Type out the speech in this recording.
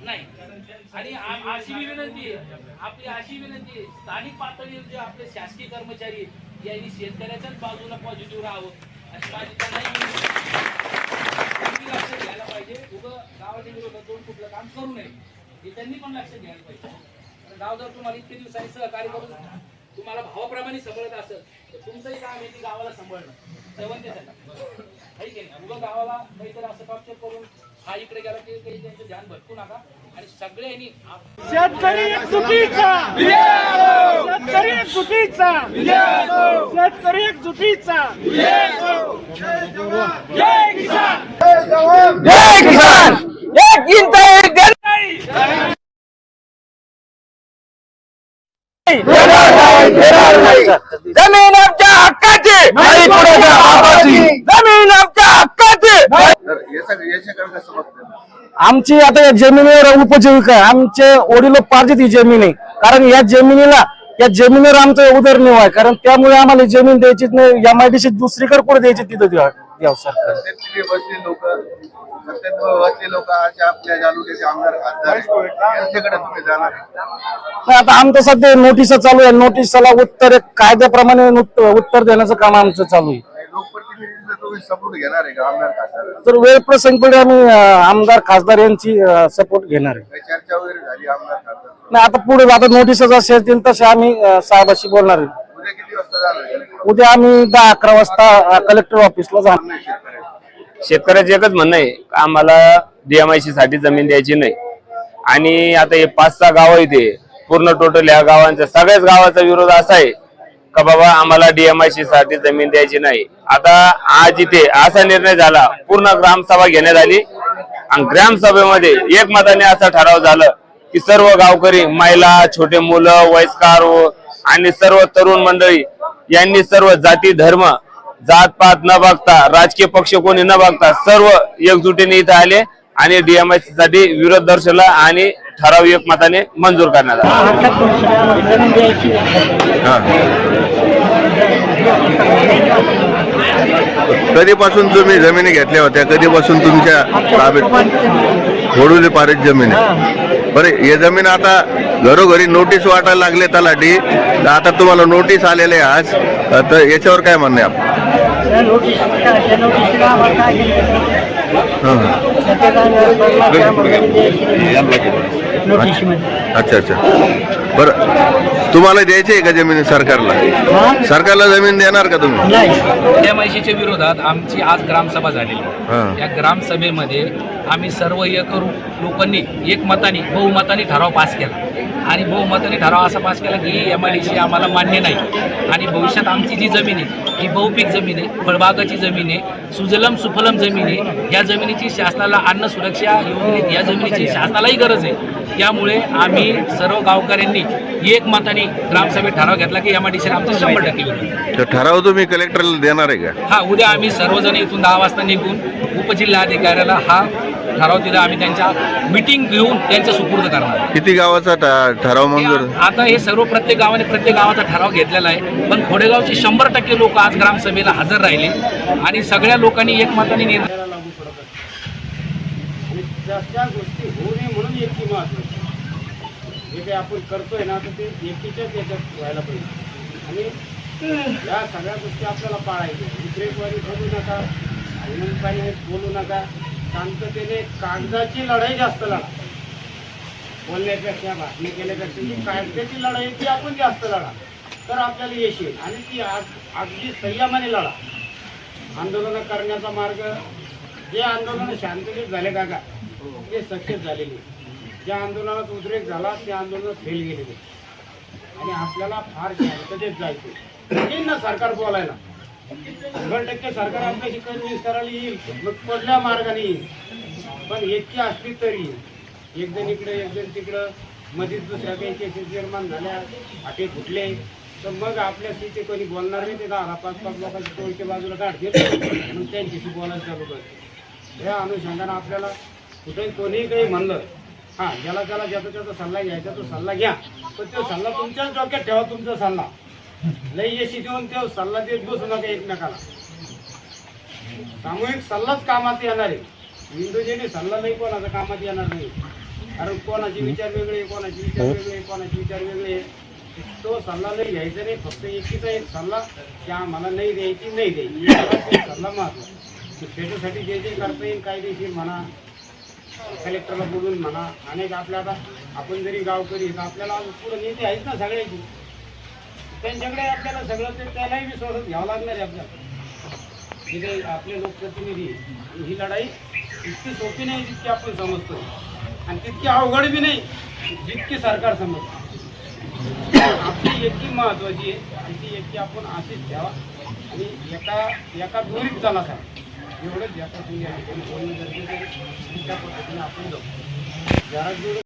नाही. आणि अशी विनंती आहे, आपली अशी विनंती आहे, स्थानिक पातळीवर जे आपले शासकीय कर्मचारी यांनी शेतकऱ्याच्याच बाजूला पॉझिटिव्ह राहावं अशी माझी त्यांनी लक्ष घ्यायला पाहिजे. उगं गावाच्या विरोधात दोन कुठलं काम करू नये हे त्यांनी पण लक्ष घ्यायला पाहिजे. गाव जर तुम्हाला इतके दिवसांनी सहकार्य करून तुम्हाला भावाप्रमाणे सांभाळत असेल तर तुमचंही काम आहे की गावाला सांभाळणं सेवंतेसाठी. उगं गावाला काहीतरी असं कॅप्चर करून हा इकडे गेला की काही त्यांचं ध्यान भटकू नका. आणि सगळ्यांनी शेतकरी एकजुटीचा, शेतकरी एकजुटीचा, शेतकरी एकजुटीचा, जय किसान, जय किसान, एक इंच एक जमीन आमच्या हक्काची, जमीन आमच्या हक्काची. आमची आता या जमिनीवर उपजीविका आहे. आमचे वडिलोपार्जित ही जमीन आहे. कारण या जमिनीवर आमचा उदरनिर्वाह आहे. कारण त्यामुळे आम्हाला जमीन द्यायचीच नाही. MIDC दुसरीकडे कुठे द्यायची तिथं द्यावं सरकार. आता आमचं सध्या नोटीस चालू आहे. नोटीसला उत्तर कायद्याप्रमाणे उत्तर देण्याचं काम आमचं चालू आहे. तर वेळ प्रसंग पुढे आम्ही आमदार खासदार यांची सपोर्ट घेणार आहे. नाही आता पुढे आता नोटीसच असेल तसे आम्ही साहेबाशी बोलणार आहे. उद्या आम्ही 10-11 वाजता कलेक्टर ऑफिसला जाणार. शेतकऱ्याचं एकच म्हणणं आहे, आम्हाला DMIC साठी जमीन द्यायची नाही. आणि आता हे 5-6 गाव इथे पूर्ण टोटल या गावांचा सगळ्याच गावाचा विरोध असा आहे का बाबा आम्हाला DMIC साठी जमीन द्यायची नाही. आता आज इथे असा निर्णय झाला, पूर्ण ग्रामसभा घेण्यात आली आणि ग्रामसभेमध्ये एकमताने असा ठराव झाला की सर्व गावकरी, महिला, छोटे मुलं, वयस्कर आणि सर्व तरुण मंडळी यांनी सर्व जाती धर्म जात पात न बघता, राजकीय पक्ष कोणी न बघता सर्व एकजुटीने इथे आले आणि DMIC साठी विरोध दर्शवला आणि ठराव एकमताने मंजूर करण्यात आला. कधीपासून तुम्ही जमिनी घेतल्या होत्या? कधीपासून तुमच्या ताब्यात वडुले पारित जमीन आहे? बरं, हे जमीन आता घरोघरी नोटीस वाटायला लागले तलाठी, तर आता तुम्हाला नोटीस आलेले आज, तर याच्यावर काय म्हणणे आपण? अच्छा अच्छा, बरं तुम्हाला द्यायची आहे का जमीन सरकारला? सरकारला जमीन देणार का तुम्ही? DMICच्या विरोधात आमची आज ग्रामसभा झालेली. या ग्रामसभेमध्ये आम्ही सर्व लोकांनी एकमताने बहुमताने ठराव पास केला. आणि बहुमताने ठराव असा पास केला की MIDC आम्हाला मान्य नाही. आणि भविष्यात आमची जी जमीन आहे ही बहुपीक जमीन आहे, फळबागाची जमीन आहे, सुजलम सुफलम जमीन आहे. या जमिनीची शासनाला अन्न सुरक्षा योजनेत या जमिनीची शासनालाही गरज आहे. त्यामुळे आम्ही सर्व गावकऱ्यांनी एकमताने ग्रामसभेत ठराव घेतला की MIDC आमचं 100% विरोध. ठराव तुम्ही कलेक्टरला देणार आहे का? हा, उद्या आम्ही सर्वजण इथून 10 वाजता निघून उपजिल्हाधिकाऱ्याला हा ठराव तिथं आम्ही त्यांच्या मीटिंग घेऊन त्यांच्या सुपूर्द करणार. किती गावाचा ठराव मंजूर? आता हे सर्व प्रत्येक गावाचा ठराव घेतलेला आहे. पण खोडेगावचे 100% लोक आज ग्रामसभेला हजर राहिले आणि सगळ्या लोकांनी एकमताने निर्णय लागू पडत असते. आणि त्या गोष्टी होऊ नये म्हणून एकी महत्वाची. जे काही आपण करतोय ना तर ते एकीच्याच याच्यात व्हायला पाहिजे. आणि या सगळ्या गोष्टी आपल्याला पाळायच्या. विक्रेतवारी बोलू नका, आनंदपणे बोलू नका, शांततेने कागदाची लढाई जास्त लढा. बोलण्यापेक्षा भाषणी केल्यापेक्षा जी कागदाची लढाई ती आपण जास्त लढा, तर आपल्याला यश येईल. आणि ती अगदी संयमाने लढा. आंदोलनं करण्याचा मार्ग, जे आंदोलन शांततेत झाले काका ते सक्सेस झालेले, ज्या आंदोलनात उद्रेक झाला ते आंदोलन फेल गेलेले. आणि आपल्याला फार शांततेत जायचं येईल ना सरकार बोलायला. 100% सरकार आपल्याशी कन्व्हिन्स करायला येईल, मग पडल्या मार्गाने येईल. पण इतकी असली तरी एक जण इकडे एक जण तिकडं, मध्येच दुसऱ्या काही केसेस निर्माण झाल्या, फाटे फुटले, तर मग आपल्याशी ते कोणी बोलणार नाही. ते 10-5 लोकांची टोळीच्या बाजूला काढतील मग त्यांच्याशी बोलायला चालू करते. या अनुषंगानं आपल्याला कुठेही कोणीही काही म्हणलं, हां ज्याला ज्याचा सल्ला घ्यायचा तो सल्ला घ्या, पण तो सल्ला तुमच्याच डोक्यात ठेवा. तुमचा सल्ला लई यशी देऊन तो सल्ला देत बसू नका एकमेकाला. सामूहिक सल्लाच कामात येणार आहे. इंडिव्हिज्युअली सल्ला नाही कोणाचा कामात येणार नाही. कारण कोणाचे विचार वेगळे, कोणाचे विचार वेगळे, कोणाचे विचार वेगळे. तो सल्ला नाही घ्यायचा नाही, फक्त एकीचा एक सल्ला की आम्हाला नाही द्यायची, नाही द्यायची, तो सल्ला महत्त्वाचा. त्याच्यासाठी जे जे करता येईल कायदेशीर म्हणा, कलेक्टरला बोलून म्हणा, अनेक आपल्या आता आपण जरी गावकरी तर आपल्याला पुढे नेते आहेत ना सगळ्याची, त्यांच्याकडे आपल्याला सगळं ते त्यालाही विश्वासात घ्यावं लागणार आहे आपल्याला. जे काही आपले लोकप्रतिनिधी, ही लढाई इतकी सोपी नाही जितकी आपण समजतो, आणि तितकी अवघड बी नाही जितकी सरकार समजतं. आपली एकी महत्त्वाची आहे, आणि ती एकी आपण अशीच ठेवा आणि एका दोरीत चाला सर. एवढंच एका बोलणं गरजेचं आहे. त्या पद्धतीने आपण जाऊ.